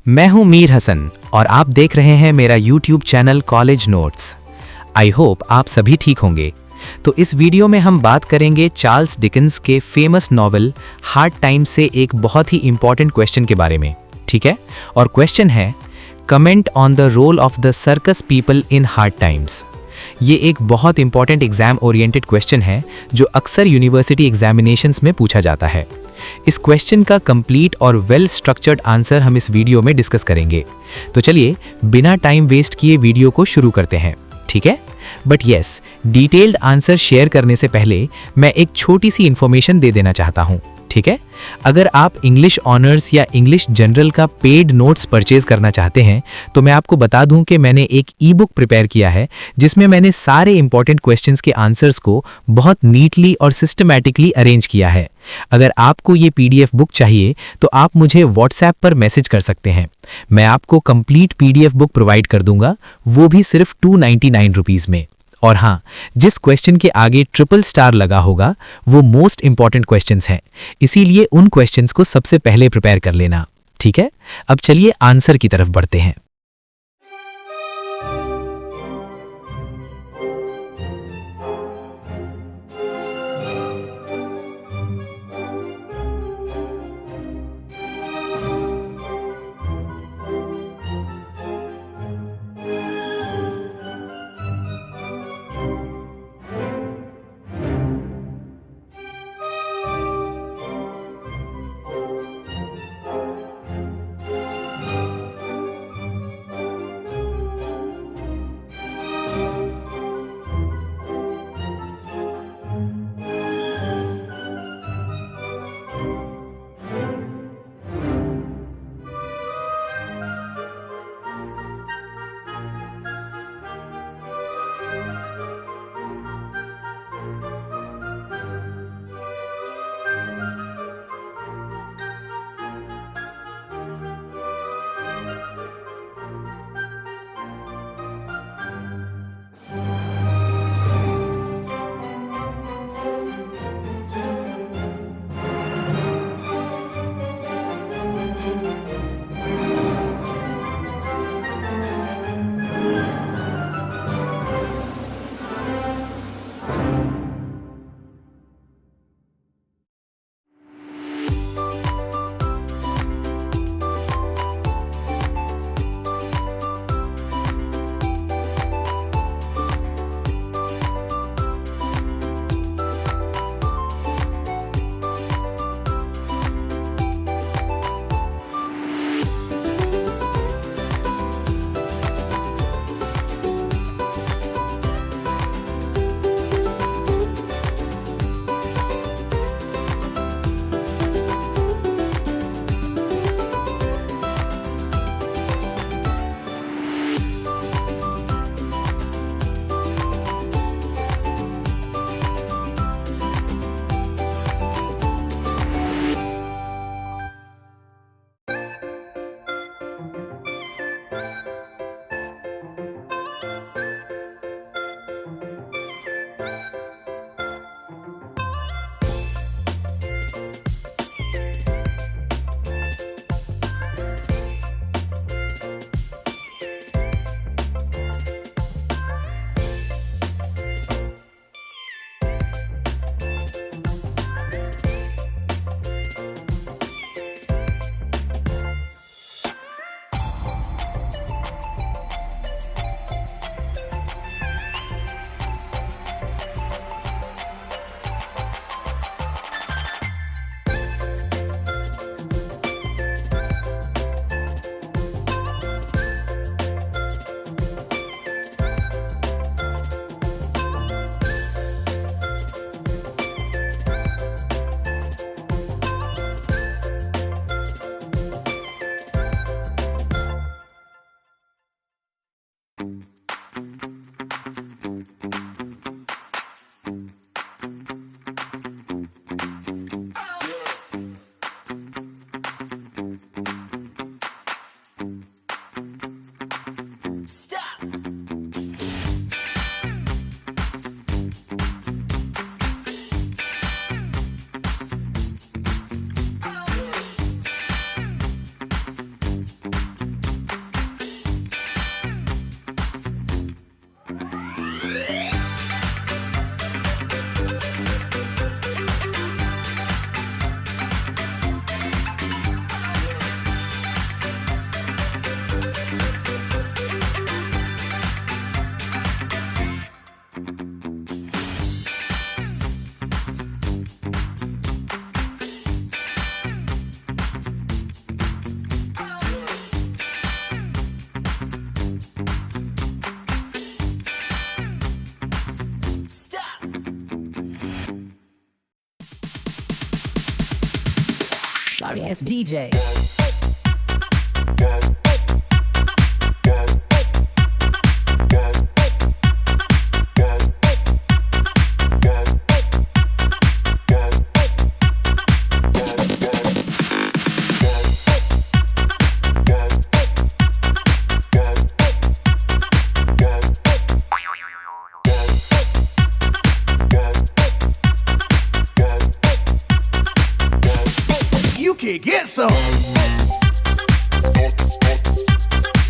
मैं हूं मीर हसन और आप देख रहे हैं मेरा YouTube channel college notes. I hope आप सभी ठीक होंगे। तो इस वीडियो में हम बात करेंगे चार्ल्स डिकिंस के फेमस नॉवल हार्ड टाइम्स से एक बहुत ही इंपॉर्टेंट क्वेश्चन के बारे में, ठीक है। और क्वेश्चन है, comment on the role of the circus people in hard times. ये एक बहुत इंपॉर्टेंट एग्जाम ओरिएंटेड क्वेश्चन है जो अक्सर यूनिवर्सिटी एग्जामिनेशंस में पूछा जाता है। इस क्वेश्चन का कंप्लीट और वेल स्ट्रक्चर्ड आंसर हम इस वीडियो में डिस्कस करेंगे। तो चलिए बिना टाइम वेस्ट किए वीडियो को शुरू करते हैं, ठीक है। But yes, detailed answer share करने से पहले मैं एक छोटी सी इंफॉर्मेशन दे देना चाहता हूँ, ठीक है। अगर आप इंग्लिश ऑनर्स या इंग्लिश जनरल का पेड नोट्स परचेज करना चाहते हैं तो मैं आपको बता दूं कि मैंने एक ई बुक प्रिपेयर किया है जिसमें मैंने सारे इंपॉर्टेंट क्वेश्चंस के आंसर्स को बहुत नीटली और सिस्टमैटिकली अरेंज किया है। अगर आपको ये पीडीएफ बुक चाहिए तो आप मुझे व्हाट्सएप पर मैसेज कर सकते हैं। मैं आपको कंप्लीट पीडीएफ बुक प्रोवाइड कर दूंगा, वो भी सिर्फ 299 रुपीज़ में। और हाँ, जिस क्वेश्चन के आगे ट्रिपल स्टार लगा होगा वो मोस्ट इंपॉर्टेंट क्वेश्चंस हैं, इसीलिए उन क्वेश्चंस को सबसे पहले प्रिपेयर कर लेना, ठीक है। अब चलिए आंसर की तरफ बढ़ते हैं। sorry ass DJ. You can get some.